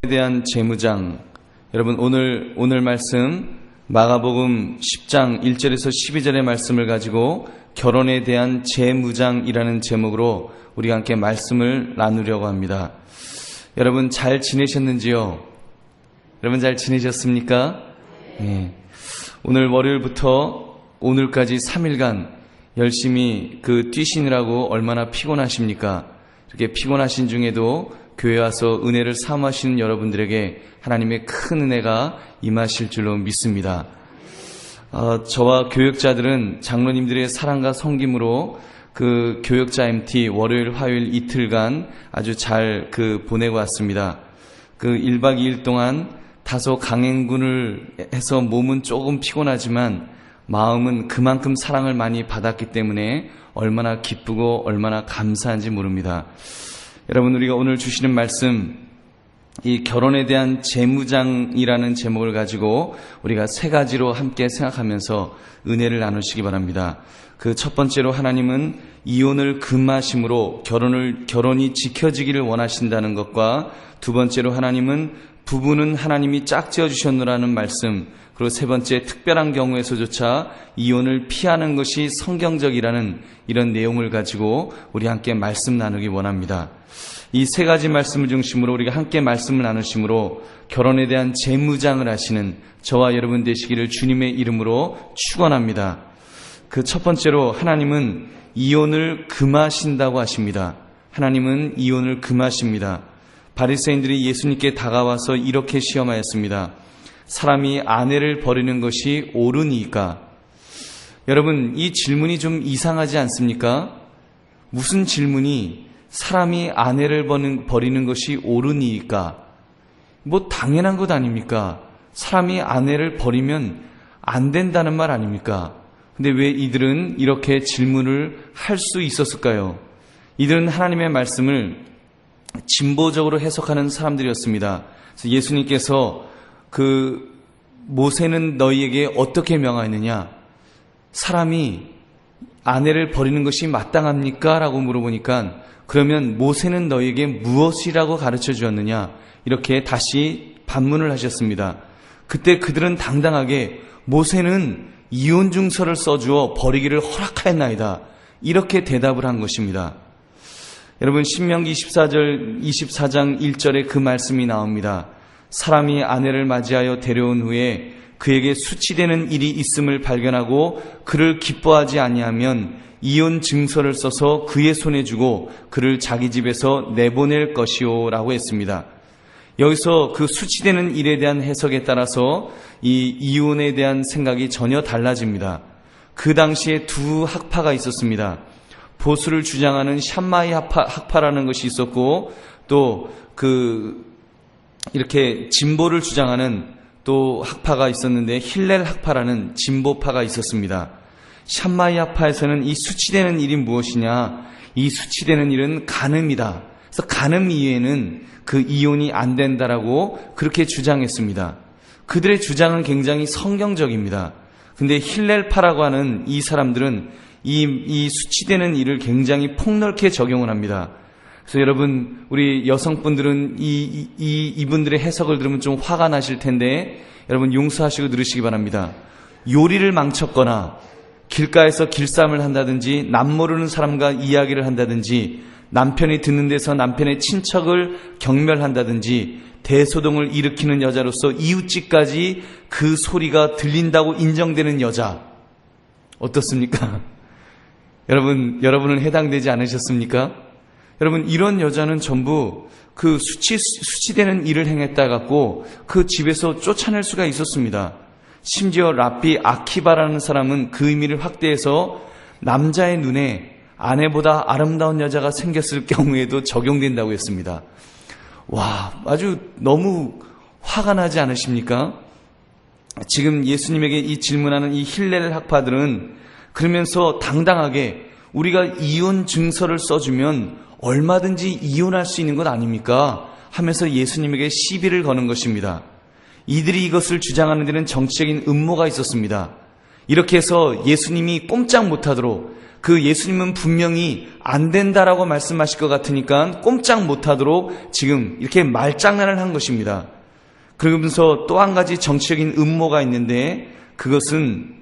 대한 재무장. 여러분 오늘 말씀 마가복음 10장 1절에서 12절의 말씀을 가지고 결혼에 대한 재무장이라는 제목으로 우리가 함께 말씀을 나누려고 합니다. 여러분 잘 지내셨는지요? 여러분 잘 지내셨습니까? 네. 오늘 월요일부터 오늘까지 3일간 열심히 뛰시느라고 얼마나 피곤하십니까? 이렇게 피곤하신 중에도 교회 와서 은혜를 사모하시는 여러분들에게 하나님의 큰 은혜가 임하실 줄로 믿습니다. 저와 교역자들은 장로님들의 사랑과 섬김으로 교역자 MT 월요일 화요일 이틀간 아주 잘 보내고 왔습니다. 1박 2일 동안 다소 강행군을 해서 몸은 조금 피곤하지만 마음은 그만큼 사랑을 많이 받았기 때문에 얼마나 기쁘고 얼마나 감사한지 모릅니다. 여러분, 우리가 오늘 주시는 말씀, 이 결혼에 대한 재무장이라는 제목을 가지고 우리가 세 가지로 함께 생각하면서 은혜를 나누시기 바랍니다. 첫 번째로 하나님은 이혼을 금하심으로 결혼이 지켜지기를 원하신다는 것과, 두 번째로 하나님은 부부는 하나님이 짝지어 주셨노라는 말씀, 그리고 세 번째, 특별한 경우에서조차 이혼을 피하는 것이 성경적이라는 이런 내용을 가지고 우리 함께 말씀 나누기 원합니다. 이 세 가지 말씀을 중심으로 우리가 함께 말씀을 나누심으로 결혼에 대한 재무장을 하시는 저와 여러분 되시기를 주님의 이름으로 축원합니다. 첫 번째로 하나님은 이혼을 금하신다고 하십니다. 하나님은 이혼을 금하십니다. 바리새인들이 예수님께 다가와서 이렇게 시험하였습니다. 사람이 아내를 버리는 것이 옳으니까? 여러분, 이 질문이 좀 이상하지 않습니까? 무슨 질문이 사람이 아내를 버리는 것이 옳으니까? 당연한 것 아닙니까? 사람이 아내를 버리면 안 된다는 말 아닙니까? 근데 왜 이들은 이렇게 질문을 할 수 있었을까요? 이들은 하나님의 말씀을 진보적으로 해석하는 사람들이었습니다. 그래서 예수님께서 모세는 너희에게 어떻게 명하였느냐? 사람이 아내를 버리는 것이 마땅합니까? 라고 물어보니까, 그러면 모세는 너희에게 무엇이라고 가르쳐 주었느냐? 이렇게 다시 반문을 하셨습니다. 그때 그들은 당당하게 모세는 이혼 증서를 써주어 버리기를 허락하였나이다, 이렇게 대답을 한 것입니다. 여러분, 신명기 24장 1절에 그 말씀이 나옵니다. 사람이 아내를 맞이하여 데려온 후에 그에게 수치되는 일이 있음을 발견하고 그를 기뻐하지 아니하면 이혼 증서를 써서 그의 손에 주고 그를 자기 집에서 내보낼 것이요 라고 했습니다. 여기서 수치되는 일에 대한 해석에 따라서 이 이혼에 대한 생각이 전혀 달라집니다. 그 당시에 두 학파가 있었습니다. 보수를 주장하는 샴마이 학파라는 것이 있었고, 또 이렇게 진보를 주장하는 또 학파가 있었는데 힐렐 학파라는 진보파가 있었습니다. 샴마이 학파에서는 이 수치되는 일이 무엇이냐? 이 수치되는 일은 간음이다. 그래서 간음 이외에는 이혼이 안 된다라고 그렇게 주장했습니다. 그들의 주장은 굉장히 성경적입니다. 근데 힐렐파라고 하는 이 사람들은 이 수치되는 일을 굉장히 폭넓게 적용을 합니다. 그래서 여러분, 우리 여성분들은 이분들의 해석을 들으면 좀 화가 나실 텐데 여러분 용서하시고 들으시기 바랍니다. 요리를 망쳤거나 길가에서 길쌈을 한다든지 남모르는 사람과 이야기를 한다든지 남편이 듣는 데서 남편의 친척을 경멸한다든지 대소동을 일으키는 여자로서 이웃집까지 그 소리가 들린다고 인정되는 여자, 어떻습니까? 여러분은 해당되지 않으셨습니까? 여러분, 이런 여자는 전부 수치되는 일을 행했다 갖고 그 집에서 쫓아낼 수가 있었습니다. 심지어 랍비 아키바라는 사람은 그 의미를 확대해서 남자의 눈에 아내보다 아름다운 여자가 생겼을 경우에도 적용된다고 했습니다. 와, 아주 너무 화가 나지 않으십니까? 지금 예수님에게 이 질문하는 이 힐렐 학파들은 그러면서 당당하게 우리가 이혼 증서를 써주면 얼마든지 이혼할 수 있는 것 아닙니까? 하면서 예수님에게 시비를 거는 것입니다. 이들이 이것을 주장하는 데는 정치적인 음모가 있었습니다. 이렇게 해서 예수님이 꼼짝 못하도록 그 예수님은 분명히 안 된다라고 말씀하실 것 같으니까 꼼짝 못하도록 지금 이렇게 말장난을 한 것입니다. 그러면서 또 한 가지 정치적인 음모가 있는데, 그것은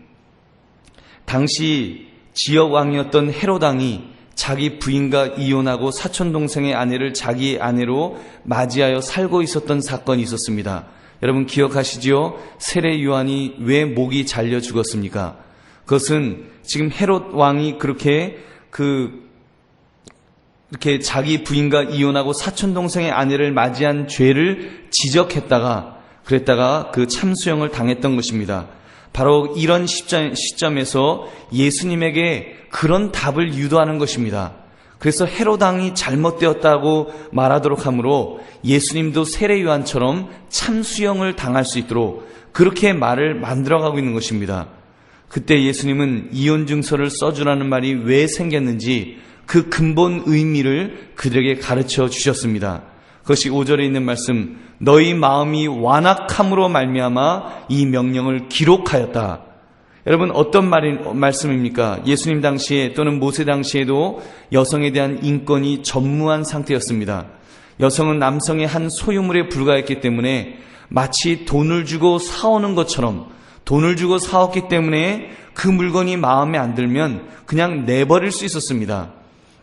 당시 지역왕이었던 헤롯 왕이 자기 부인과 이혼하고 사촌동생의 아내를 자기 아내로 맞이하여 살고 있었던 사건이 있었습니다. 여러분 기억하시지요? 세례 요한이 왜 목이 잘려 죽었습니까? 그것은 지금 헤롯 왕이 이렇게 자기 부인과 이혼하고 사촌동생의 아내를 맞이한 죄를 그랬다가 그 참수형을 당했던 것입니다. 바로 이런 시점에서 예수님에게 그런 답을 유도하는 것입니다. 그래서 헤롯 왕이 잘못되었다고 말하도록 하므로 예수님도 세례 요한처럼 참수형을 당할 수 있도록 그렇게 말을 만들어가고 있는 것입니다. 그때 예수님은 이혼 증서를 써주라는 말이 왜 생겼는지 그 근본 의미를 그들에게 가르쳐 주셨습니다. 그것이 5절에 있는 말씀, 너희 마음이 완악함으로 말미암아 이 명령을 기록하였다. 여러분 어떤 말씀입니까? 예수님 당시에 또는 모세 당시에도 여성에 대한 인권이 전무한 상태였습니다. 여성은 남성의 한 소유물에 불과했기 때문에 마치 돈을 주고 사오는 것처럼, 돈을 주고 사왔기 때문에 그 물건이 마음에 안 들면 그냥 내버릴 수 있었습니다.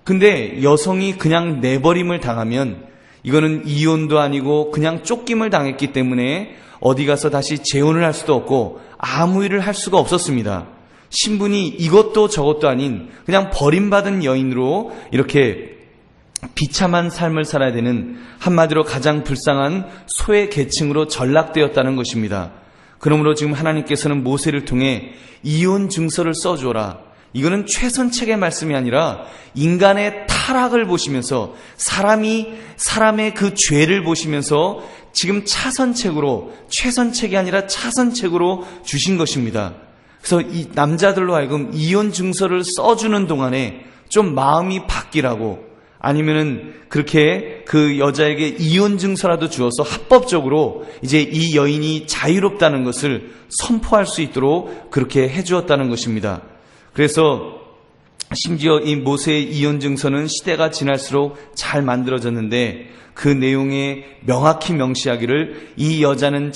근데 여성이 그냥 내버림을 당하면 이거는 이혼도 아니고 그냥 쫓김을 당했기 때문에 어디 가서 다시 재혼을 할 수도 없고 아무 일을 할 수가 없었습니다. 신분이 이것도 저것도 아닌 그냥 버림받은 여인으로 이렇게 비참한 삶을 살아야 되는, 한마디로 가장 불쌍한 소외 계층으로 전락되었다는 것입니다. 그러므로 지금 하나님께서는 모세를 통해 이혼 증서를 써주어라. 이거는 최선책의 말씀이 아니라 인간의 타락을 보시면서 사람의 그 죄를 보시면서 지금 최선책이 아니라 차선책으로 주신 것입니다. 그래서 이 남자들로 하여금 이혼 증서를 써주는 동안에 좀 마음이 바뀌라고, 아니면은 그렇게 그 여자에게 이혼 증서라도 주어서 합법적으로 이제 이 여인이 자유롭다는 것을 선포할 수 있도록 그렇게 해주었다는 것입니다. 그래서 심지어 이 모세의 이혼 증서는 시대가 지날수록 잘 만들어졌는데 그 내용에 명확히 명시하기를 이 여자는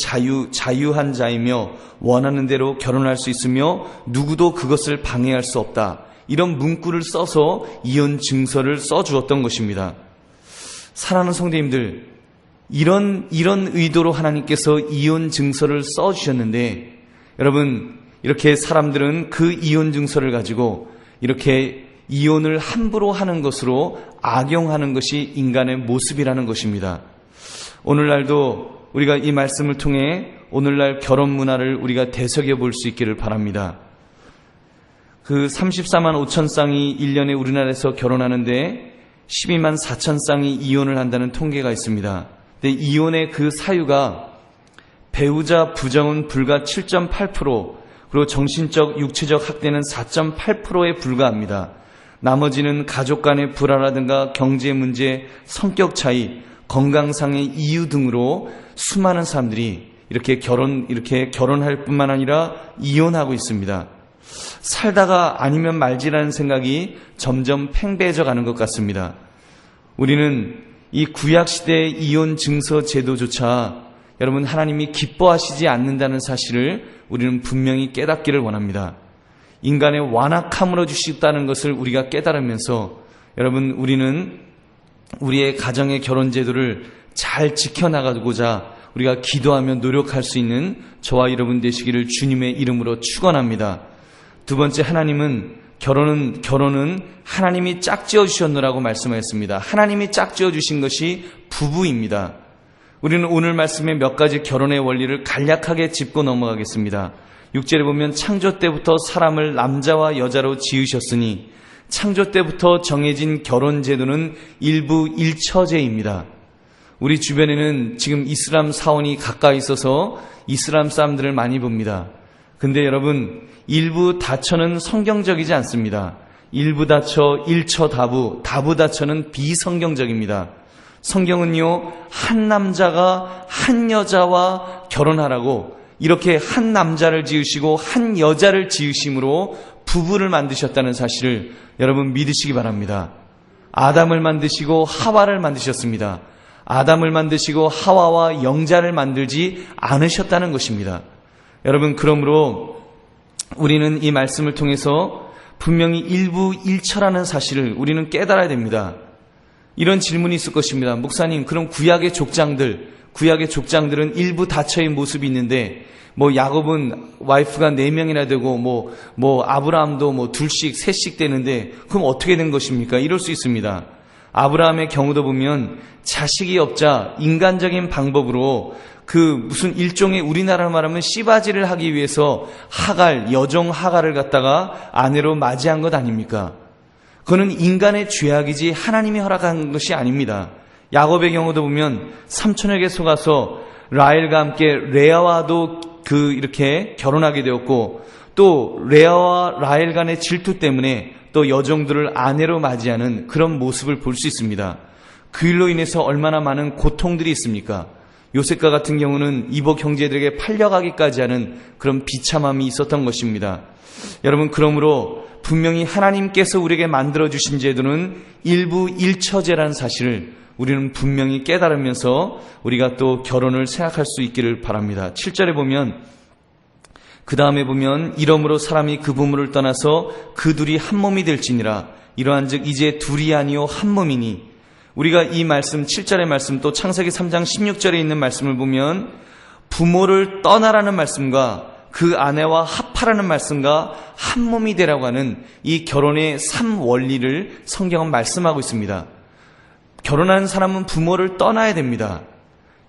자유한 자이며 원하는 대로 결혼할 수 있으며 누구도 그것을 방해할 수 없다. 이런 문구를 써서 이혼 증서를 써주었던 것입니다. 사랑하는 성도님들, 이런 의도로 하나님께서 이혼 증서를 써주셨는데, 여러분 이렇게 사람들은 그 이혼 증서를 가지고 이렇게 이혼을 함부로 하는 것으로 악용하는 것이 인간의 모습이라는 것입니다. 오늘날도 우리가 이 말씀을 통해 오늘날 결혼 문화를 우리가 되새겨 볼 수 있기를 바랍니다. 그 34만 5천 쌍이 1년에 우리나라에서 결혼하는데 12만 4천 쌍이 이혼을 한다는 통계가 있습니다. 근데 이혼의 그 사유가 배우자 부정은 불과 7.8%, 그리고 정신적, 육체적 학대는 4.8%에 불과합니다. 나머지는 가족 간의 불화라든가 경제 문제, 성격 차이, 건강상의 이유 등으로 수많은 사람들이 이렇게 결혼할 뿐만 아니라 이혼하고 있습니다. 살다가 아니면 말지라는 생각이 점점 팽배해져 가는 것 같습니다. 우리는 이 구약시대의 이혼 증서 제도조차 여러분 하나님이 기뻐하시지 않는다는 사실을 우리는 분명히 깨닫기를 원합니다. 인간의 완악함으로 주셨다는 것을 우리가 깨달으면서 여러분 우리는 우리의 가정의 결혼 제도를 잘 지켜나가고자 우리가 기도하며 노력할 수 있는 저와 여러분 되시기를 주님의 이름으로 축원합니다. 두 번째, 하나님은 결혼은 하나님이 짝지어 주셨노라고 말씀하였습니다. 하나님이 짝지어 주신 것이 부부입니다. 우리는 오늘 말씀의 몇 가지 결혼의 원리를 간략하게 짚고 넘어가겠습니다. 6절에 보면 창조 때부터 사람을 남자와 여자로 지으셨으니, 창조 때부터 정해진 결혼 제도는 일부 일처제입니다. 우리 주변에는 지금 이슬람 사원이 가까이 있어서 이슬람 사람들을 많이 봅니다. 근데 여러분, 일부 다처는 성경적이지 않습니다. 일부 다처, 일처 다부, 다부 다처는 비성경적입니다. 성경은요, 한 남자가 한 여자와 결혼하라고 이렇게 한 남자를 지으시고 한 여자를 지으심으로 부부를 만드셨다는 사실을 여러분 믿으시기 바랍니다. 아담을 만드시고 하와를 만드셨습니다. 아담을 만드시고 하와와 영자를 만들지 않으셨다는 것입니다. 여러분, 그러므로 우리는 이 말씀을 통해서 분명히 일부일처라는 사실을 우리는 깨달아야 됩니다. 이런 질문이 있을 것입니다. 목사님, 그럼 구약의 족장들은 일부 다처의 모습이 있는데 야곱은 와이프가 4명이나 되고 아브라함도 둘씩 셋씩 되는데 그럼 어떻게 된 것입니까? 이럴 수 있습니다. 아브라함의 경우도 보면 자식이 없자 인간적인 방법으로 무슨 일종의 우리나라로 말하면 씨바지를 하기 위해서 여종 하갈을 갖다가 아내로 맞이한 것 아닙니까? 그거는 인간의 죄악이지 하나님이 허락한 것이 아닙니다. 야곱의 경우도 보면 삼촌에게 속아서 라헬과 함께 레아와도 이렇게 결혼하게 되었고, 또 레아와 라헬 간의 질투 때문에 또 여종들을 아내로 맞이하는 그런 모습을 볼 수 있습니다. 그 일로 인해서 얼마나 많은 고통들이 있습니까? 요셉과 같은 경우는 이복 형제들에게 팔려가기까지 하는 그런 비참함이 있었던 것입니다. 여러분, 그러므로 분명히 하나님께서 우리에게 만들어주신 제도는 일부 일처제라는 사실을 우리는 분명히 깨달으면서 우리가 또 결혼을 생각할 수 있기를 바랍니다. 7절에 보면, 그 다음에 보면, 이러므로 사람이 그 부모를 떠나서 그 둘이 한 몸이 될지니라. 이러한즉 이제 둘이 아니요 한 몸이니. 우리가 이 말씀, 7절의 말씀, 또 창세기 3장 16절에 있는 말씀을 보면 부모를 떠나라는 말씀과 그 아내와 합하라는 말씀과 한 몸이 되라고 하는 이 결혼의 3원리를 성경은 말씀하고 있습니다. 결혼하는 사람은 부모를 떠나야 됩니다.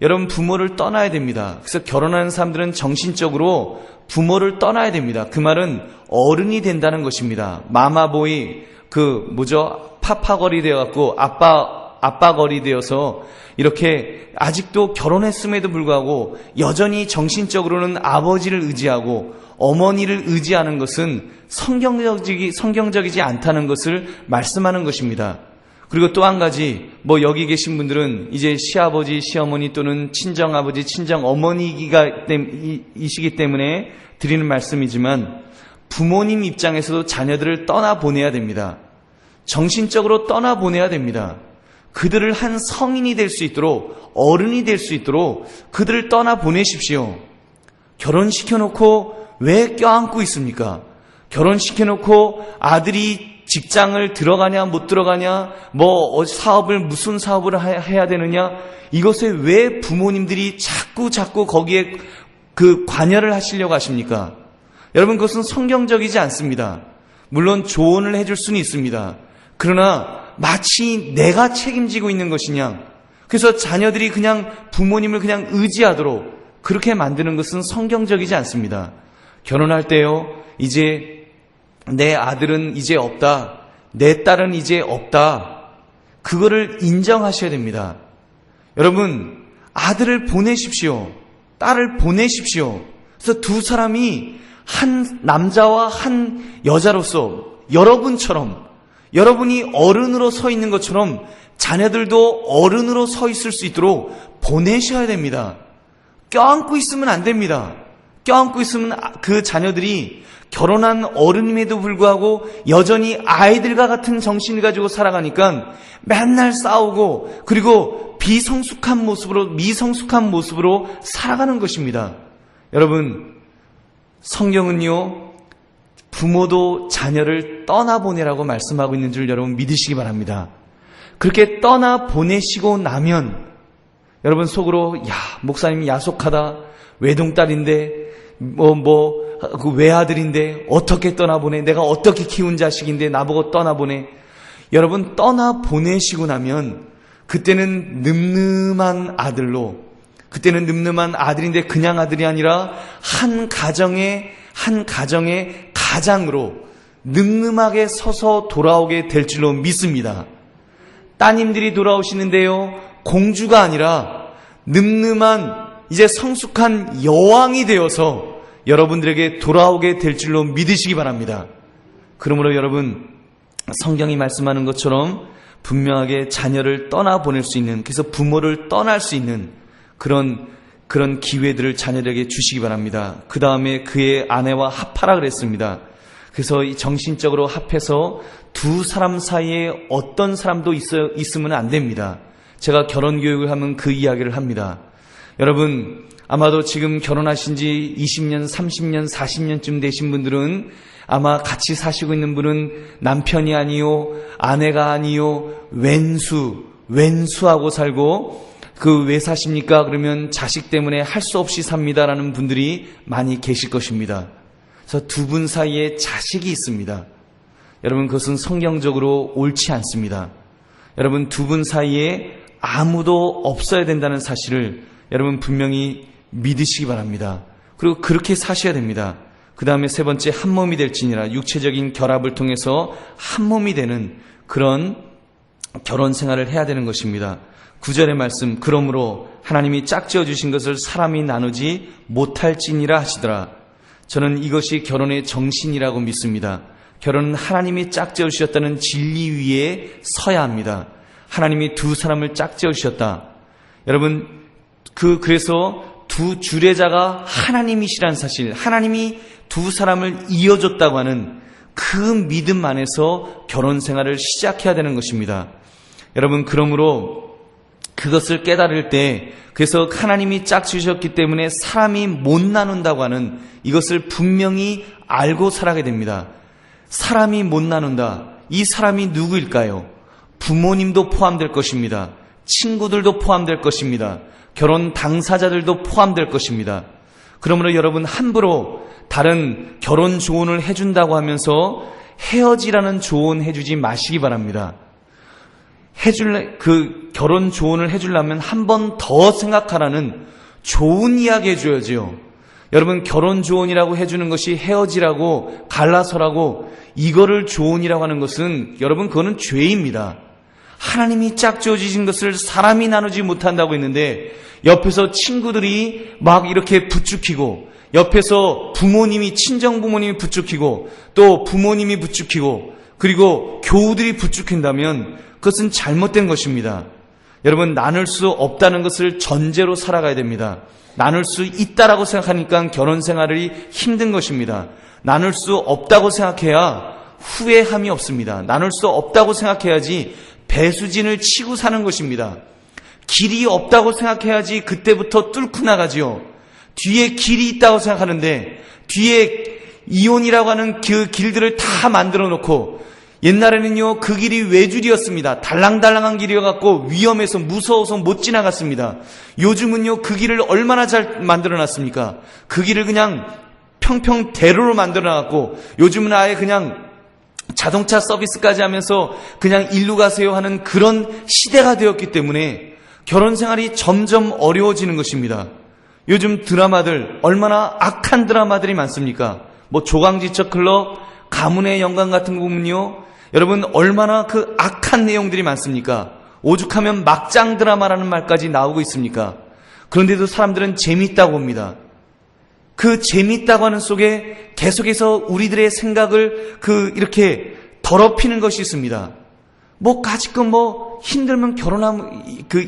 여러분, 부모를 떠나야 됩니다. 그래서 결혼하는 사람들은 정신적으로 부모를 떠나야 됩니다. 그 말은 어른이 된다는 것입니다. 마마보이, 파파걸이 되어갖고 아빠걸이 되어서 이렇게 아직도 결혼했음에도 불구하고 여전히 정신적으로는 아버지를 의지하고 어머니를 의지하는 것은 성경적이지 않다는 것을 말씀하는 것입니다. 그리고 또 한 가지, 여기 계신 분들은 이제 시아버지, 시어머니 또는 친정아버지, 친정어머니이시기 때문에 드리는 말씀이지만 부모님 입장에서도 자녀들을 떠나보내야 됩니다. 정신적으로 떠나보내야 됩니다. 그들을 한 성인이 될 수 있도록, 어른이 될 수 있도록 그들을 떠나보내십시오. 결혼시켜놓고 왜 껴안고 있습니까? 결혼시켜놓고 아들이 직장을 들어가냐 못 들어가냐, 무슨 사업을 해야 되느냐, 이것에 왜 부모님들이 자꾸 거기에 관여를 하시려고 하십니까? 여러분, 그것은 성경적이지 않습니다. 물론 조언을 해줄 수는 있습니다. 그러나 마치 내가 책임지고 있는 것이냐, 그래서 자녀들이 그냥 부모님을 그냥 의지하도록 그렇게 만드는 것은 성경적이지 않습니다. 결혼할 때요, 이제 내 아들은 이제 없다, 내 딸은 이제 없다, 그거를 인정하셔야 됩니다. 여러분, 아들을 보내십시오. 딸을 보내십시오. 그래서 두 사람이 한 남자와 한 여자로서 여러분처럼, 여러분이 어른으로 서 있는 것처럼 자녀들도 어른으로 서 있을 수 있도록 보내셔야 됩니다. 껴안고 있으면 안 됩니다. 껴안고 있으면 그 자녀들이 결혼한 어른임에도 불구하고 여전히 아이들과 같은 정신을 가지고 살아가니까 맨날 싸우고, 그리고 미성숙한 모습으로 살아가는 것입니다. 여러분, 성경은요, 부모도 자녀를 떠나보내라고 말씀하고 있는 줄 여러분 믿으시기 바랍니다. 그렇게 떠나보내시고 나면 여러분 속으로, 목사님이 야속하다, 외동딸인데 그 외아들인데 어떻게 떠나보내, 내가 어떻게 키운 자식인데 나보고 떠나보내. 여러분, 떠나보내시고 나면 그때는 늠름한 아들인데 그냥 아들이 아니라 한 가정의 가장으로 늠름하게 서서 돌아오게 될 줄로 믿습니다. 따님들이 돌아오시는데요, 공주가 아니라 늠름한 이제 성숙한 여왕이 되어서 여러분들에게 돌아오게 될 줄로 믿으시기 바랍니다. 그러므로 여러분, 성경이 말씀하는 것처럼 분명하게 자녀를 떠나보낼 수 있는, 그래서 부모를 떠날 수 있는 그런 기회들을 자녀들에게 주시기 바랍니다. 그 다음에 그의 아내와 합하라 그랬습니다. 그래서 이 정신적으로 합해서 두 사람 사이에 어떤 사람도 있으면 안 됩니다. 제가 결혼 교육을 하면 그 이야기를 합니다. 여러분, 아마도 지금 결혼하신 지 20년, 30년, 40년쯤 되신 분들은 아마 같이 사시고 있는 분은 남편이 아니요, 아내가 아니요, 왼수하고 살고, 왜 사십니까? 그러면 자식 때문에 할 수 없이 삽니다라는 분들이 많이 계실 것입니다. 그래서 두 분 사이에 자식이 있습니다. 여러분, 그것은 성경적으로 옳지 않습니다. 여러분, 두 분 사이에 아무도 없어야 된다는 사실을 여러분 분명히 믿으시기 바랍니다. 그리고 그렇게 사셔야 됩니다. 그 다음에 세 번째, 한 몸이 될지니라. 육체적인 결합을 통해서 한 몸이 되는 그런 결혼 생활을 해야 되는 것입니다. 9절의 말씀, 그러므로 하나님이 짝지어 주신 것을 사람이 나누지 못할지니라 하시더라. 저는 이것이 결혼의 정신이라고 믿습니다. 결혼은 하나님이 짝지어 주셨다는 진리 위에 서야 합니다. 하나님이 두 사람을 짝지어 주셨다. 여러분, 그래서 두 주례자가 하나님이시라는 사실, 하나님이 두 사람을 이어줬다고 하는 그 믿음 안에서 결혼 생활을 시작해야 되는 것입니다. 여러분, 그러므로 그것을 깨달을 때, 그래서 하나님이 짝지으셨기 때문에 사람이 못 나눈다고 하는 이것을 분명히 알고 살아가야 됩니다. 사람이 못 나눈다. 이 사람이 누구일까요? 부모님도 포함될 것입니다. 친구들도 포함될 것입니다. 결혼 당사자들도 포함될 것입니다. 그러므로 여러분, 함부로 다른 결혼 조언을 해준다고 하면서 헤어지라는 조언 해주지 마시기 바랍니다. 결혼 조언을 해주려면 한 번 더 생각하라는 좋은 이야기 해줘야죠. 여러분, 결혼 조언이라고 해주는 것이 헤어지라고, 갈라서라고, 이거를 조언이라고 하는 것은, 여러분, 그거는 죄입니다. 하나님이 짝지어 주신 것을 사람이 나누지 못한다고 했는데, 옆에서 친구들이 막 이렇게 부추기고, 옆에서 부모님이, 친정부모님이 부추기고, 또 부모님이 부추기고, 그리고 교우들이 부추긴다면 그것은 잘못된 것입니다. 여러분, 나눌 수 없다는 것을 전제로 살아가야 됩니다. 나눌 수 있다라고 생각하니까 결혼 생활이 힘든 것입니다. 나눌 수 없다고 생각해야 후회함이 없습니다. 나눌 수 없다고 생각해야지 배수진을 치고 사는 것입니다. 길이 없다고 생각해야지 그때부터 뚫고 나가지요. 뒤에 길이 있다고 생각하는데 뒤에 이혼이라고 하는 그 길들을 다 만들어 놓고, 옛날에는요 그 길이 외줄이었습니다. 달랑달랑한 길이어갖고 위험해서 무서워서 못 지나갔습니다. 요즘은요 그 길을 얼마나 잘 만들어 놨습니까? 그 길을 그냥 평평 대로로 만들어 놨고, 요즘은 아예 그냥 자동차 서비스까지 하면서 그냥 일로 가세요 하는 그런 시대가 되었기 때문에 결혼 생활이 점점 어려워지는 것입니다. 요즘 드라마들, 얼마나 악한 드라마들이 많습니까? 뭐 조강지처 클럽, 가문의 영광 같은 거 보면요, 여러분 얼마나 그 악한 내용들이 많습니까? 오죽하면 막장 드라마라는 말까지 나오고 있습니까? 그런데도 사람들은 재밌다고 봅니다. 그 재밌다고 하는 속에 계속해서 우리들의 생각을 이렇게 더럽히는 것이 있습니다. 가지금 힘들면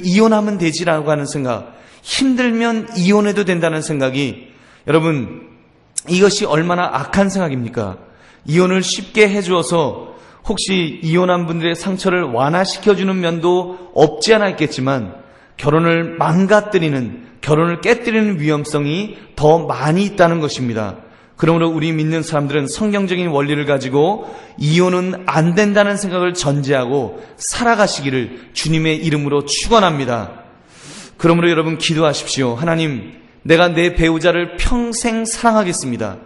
이혼하면 되지라고 하는 생각, 힘들면 이혼해도 된다는 생각이, 여러분 이것이 얼마나 악한 생각입니까? 이혼을 쉽게 해주어서 혹시 이혼한 분들의 상처를 완화시켜주는 면도 없지 않아 있겠지만, 결혼을 망가뜨리는, 결혼을 깨뜨리는 위험성이 더 많이 있다는 것입니다. 그러므로 우리 믿는 사람들은 성경적인 원리를 가지고 이혼은 안 된다는 생각을 전제하고 살아가시기를 주님의 이름으로 축원합니다. 그러므로 여러분 기도하십시오. 하나님, 내가 내 배우자를 평생 사랑하겠습니다.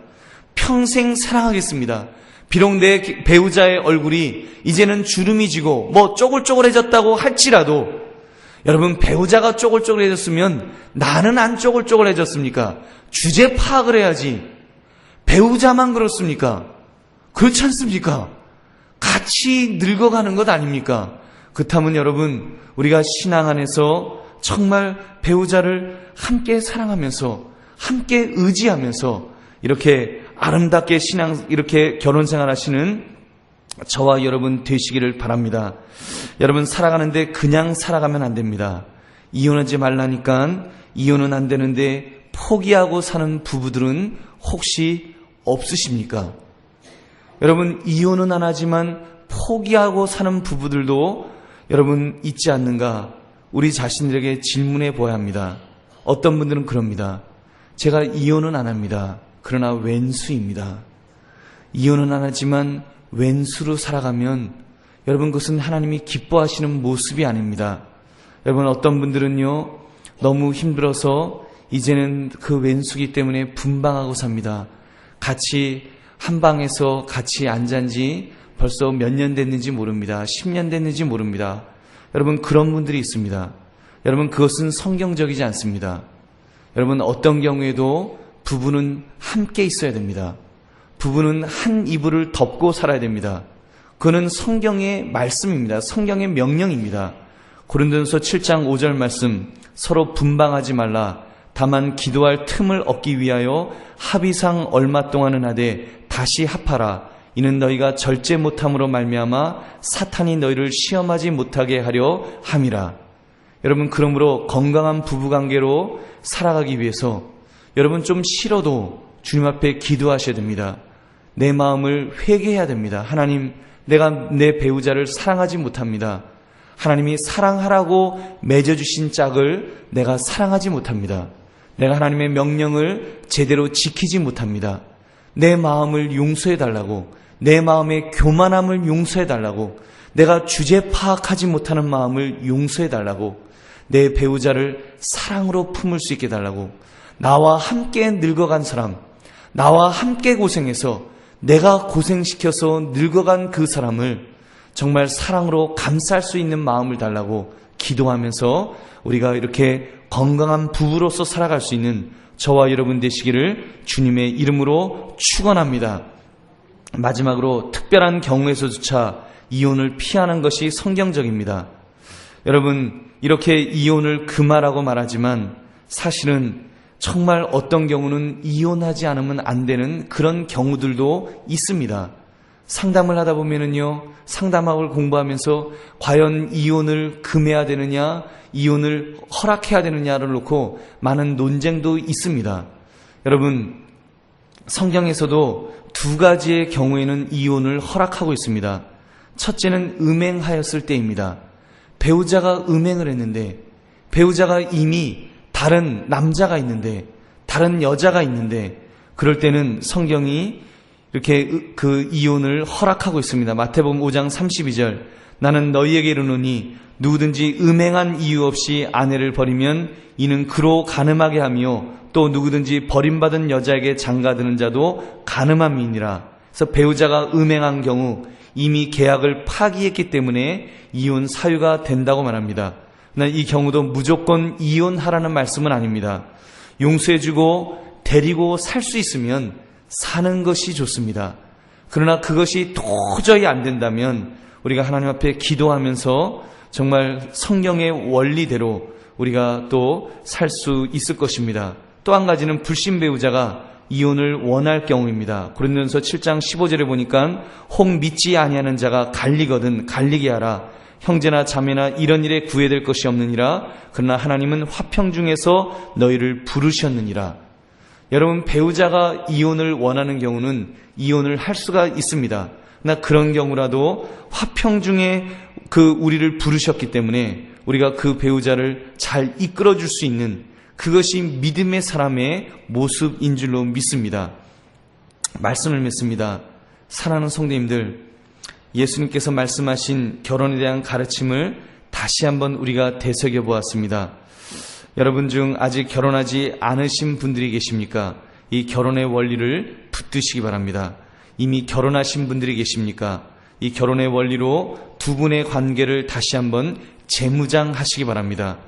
평생 사랑하겠습니다. 비록 내 배우자의 얼굴이 이제는 주름이 지고 쪼글쪼글해졌다고 할지라도, 여러분 배우자가 쪼글쪼글해졌으면 나는 안 쪼글쪼글해졌습니까? 주제 파악을 해야지. 배우자만 그렇습니까? 그렇지 않습니까? 같이 늙어가는 것 아닙니까? 그렇다면 여러분, 우리가 신앙 안에서 정말 배우자를 함께 사랑하면서, 함께 의지하면서 이렇게 아름답게 이렇게 결혼 생활하시는 저와 여러분 되시기를 바랍니다. 여러분, 살아가는데 그냥 살아가면 안 됩니다. 이혼하지 말라니까 이혼은 안 되는데 포기하고 사는 부부들은 혹시 없으십니까? 여러분, 이혼은 안 하지만 포기하고 사는 부부들도 여러분 있지 않는가? 우리 자신들에게 질문해 보아야 합니다. 어떤 분들은 그럽니다. 제가 이혼은 안 합니다. 그러나 왼수입니다. 이혼은 안 하지만 왼수로 살아가면 여러분, 그것은 하나님이 기뻐하시는 모습이 아닙니다. 여러분, 어떤 분들은요, 너무 힘들어서 이제는 그 왼수기 때문에 분방하고 삽니다. 같이 한 방에서 같이 앉은 지 벌써 몇 년 됐는지 모릅니다. 10년 됐는지 모릅니다. 여러분, 그런 분들이 있습니다. 여러분, 그것은 성경적이지 않습니다. 여러분, 어떤 경우에도 부부는 함께 있어야 됩니다. 부부는 한 이불을 덮고 살아야 됩니다. 그는 성경의 말씀입니다. 성경의 명령입니다. 고린도전서 7장 5절 말씀, 서로 분방하지 말라. 다만 기도할 틈을 얻기 위하여 합의상 얼마 동안은 하되 다시 합하라. 이는 너희가 절제 못함으로 말미암아 사탄이 너희를 시험하지 못하게 하려 함이라. 여러분, 그러므로 건강한 부부관계로 살아가기 위해서 여러분, 좀 싫어도 주님 앞에 기도하셔야 됩니다. 내 마음을 회개해야 됩니다. 하나님, 내가 내 배우자를 사랑하지 못합니다. 하나님이 사랑하라고 맺어주신 짝을 내가 사랑하지 못합니다. 내가 하나님의 명령을 제대로 지키지 못합니다. 내 마음을 용서해달라고, 내 마음의 교만함을 용서해달라고, 내가 주제 파악하지 못하는 마음을 용서해달라고, 내 배우자를 사랑으로 품을 수 있게 해달라고, 나와 함께 늙어간 사람, 나와 함께 고생해서 내가 고생시켜서 늙어간 그 사람을 정말 사랑으로 감쌀 수 있는 마음을 달라고 기도하면서 우리가 이렇게 건강한 부부로서 살아갈 수 있는 저와 여러분 되시기를 주님의 이름으로 축원합니다. 마지막으로 특별한 경우에서조차 이혼을 피하는 것이 성경적입니다. 여러분, 이렇게 이혼을 금하라고 말하지만 사실은 정말 어떤 경우는 이혼하지 않으면 안 되는 그런 경우들도 있습니다. 상담을 하다 보면은요, 상담학을 공부하면서 과연 이혼을 금해야 되느냐, 이혼을 허락해야 되느냐를 놓고 많은 논쟁도 있습니다. 여러분, 성경에서도 두 가지의 경우에는 이혼을 허락하고 있습니다. 첫째는 음행하였을 때입니다. 배우자가 음행을 했는데, 배우자가 이미 다른 남자가 있는데, 다른 여자가 있는데, 그럴 때는 성경이 이렇게 그 이혼을 허락하고 있습니다. 마태복음 5장 32절, 나는 너희에게 이르노니 누구든지 음행한 이유 없이 아내를 버리면 이는 그로 간음하게 하며 또 누구든지 버림받은 여자에게 장가드는 자도 간음함이니라. 그래서 배우자가 음행한 경우 이미 계약을 파기했기 때문에 이혼 사유가 된다고 말합니다. 그러나 이 경우도 무조건 이혼하라는 말씀은 아닙니다. 용서해주고 데리고 살 수 있으면 사는 것이 좋습니다. 그러나 그것이 도저히 안 된다면 우리가 하나님 앞에 기도하면서 정말 성경의 원리대로 우리가 또 살 수 있을 것입니다. 또 한 가지는 불신 배우자가 이혼을 원할 경우입니다. 고린도전서 7장 15절에 보니까 혹 믿지 아니하는 자가 갈리거든 갈리게 하라. 형제나 자매나 이런 일에 구애될 것이 없느니라. 그러나 하나님은 화평 중에서 너희를 부르셨느니라. 여러분, 배우자가 이혼을 원하는 경우는 이혼을 할 수가 있습니다. 그러나 그런 경우라도 화평 중에 우리를 부르셨기 때문에 우리가 그 배우자를 잘 이끌어줄 수 있는 그것이 믿음의 사람의 모습인 줄로 믿습니다. 말씀을 맺습니다. 사랑하는 성도님들, 예수님께서 말씀하신 결혼에 대한 가르침을 다시 한번 우리가 되새겨 보았습니다. 여러분 중 아직 결혼하지 않으신 분들이 계십니까? 이 결혼의 원리를 붙드시기 바랍니다. 이미 결혼하신 분들이 계십니까? 이 결혼의 원리로 두 분의 관계를 다시 한번 재무장하시기 바랍니다.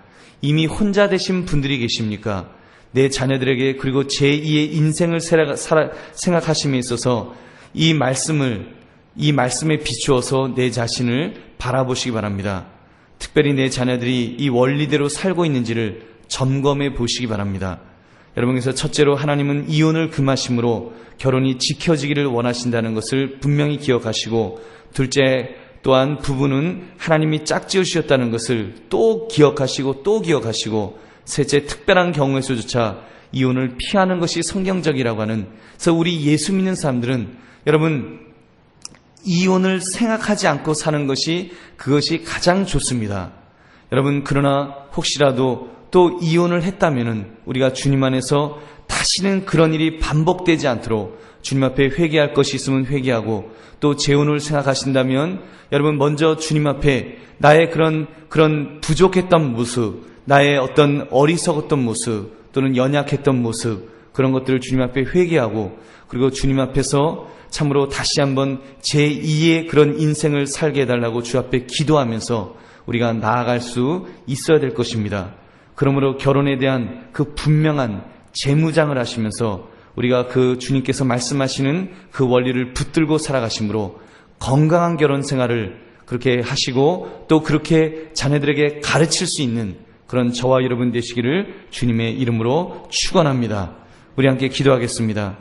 이미 혼자 되신 분들이 계십니까? 내 자녀들에게 그리고 제2의 인생을 생각하심에 있어서 이 말씀에 비추어서 내 자신을 바라보시기 바랍니다. 특별히 내 자녀들이 이 원리대로 살고 있는지를 점검해 보시기 바랍니다. 여러분께서 첫째로 하나님은 이혼을 금하심으로 결혼이 지켜지기를 원하신다는 것을 분명히 기억하시고, 둘째 또한 부부는 하나님이 짝지으셨다는 것을 또 기억하시고, 셋째 특별한 경우에서조차 이혼을 피하는 것이 성경적이라고 하는, 그래서 우리 예수 믿는 사람들은 여러분 이혼을 생각하지 않고 사는 것이 그것이 가장 좋습니다. 여러분, 그러나 혹시라도 또 이혼을 했다면은 우리가 주님 안에서 다시는 그런 일이 반복되지 않도록 주님 앞에 회개할 것이 있으면 회개하고, 또 재혼을 생각하신다면 여러분 먼저 주님 앞에 나의 그런 부족했던 모습, 나의 어떤 어리석었던 모습 또는 연약했던 모습, 그런 것들을 주님 앞에 회개하고, 그리고 주님 앞에서 참으로 다시 한번 제2의 그런 인생을 살게 해달라고 주 앞에 기도하면서 우리가 나아갈 수 있어야 될 것입니다. 그러므로 결혼에 대한 그 분명한 재무장을 하시면서 우리가 그 주님께서 말씀하시는 그 원리를 붙들고 살아가심으로 건강한 결혼 생활을 그렇게 하시고, 또 그렇게 자녀들에게 가르칠 수 있는 그런 저와 여러분 되시기를 주님의 이름으로 축원합니다. 우리 함께 기도하겠습니다.